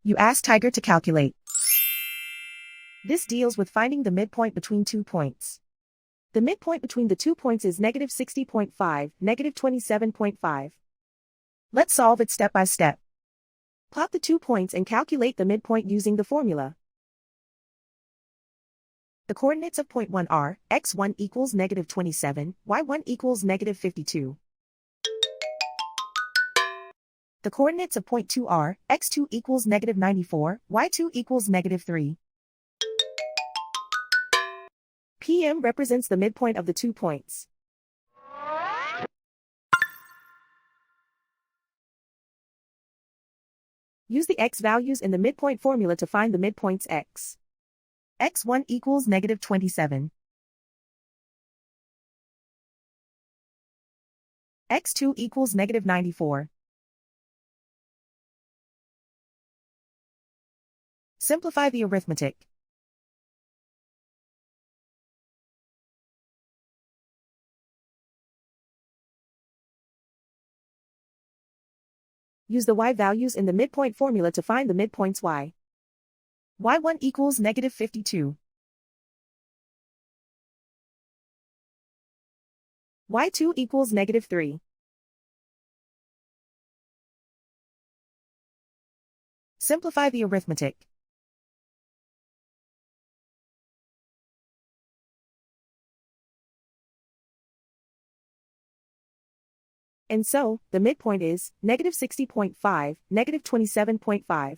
You ask Tiger to calculate. This deals with finding the midpoint between 2 points. The midpoint between the 2 points is -60.5, -27.5. Let's solve it step by step. Plot the 2 points and calculate the midpoint using the formula. The coordinates of point 1 are, x1 equals -27, y1 equals -52. The coordinates of point 2 are, x2 equals -94, y2 equals -3. PM represents the midpoint of the 2 points. Use the x values in the midpoint formula to find the midpoints x. x1 equals -27. x2 equals -94. Simplify the arithmetic. Use the y values in the midpoint formula to find the midpoints y. y1 equals -52. y2 equals -3. Simplify the arithmetic. And so, the midpoint is -60.5, -27.5.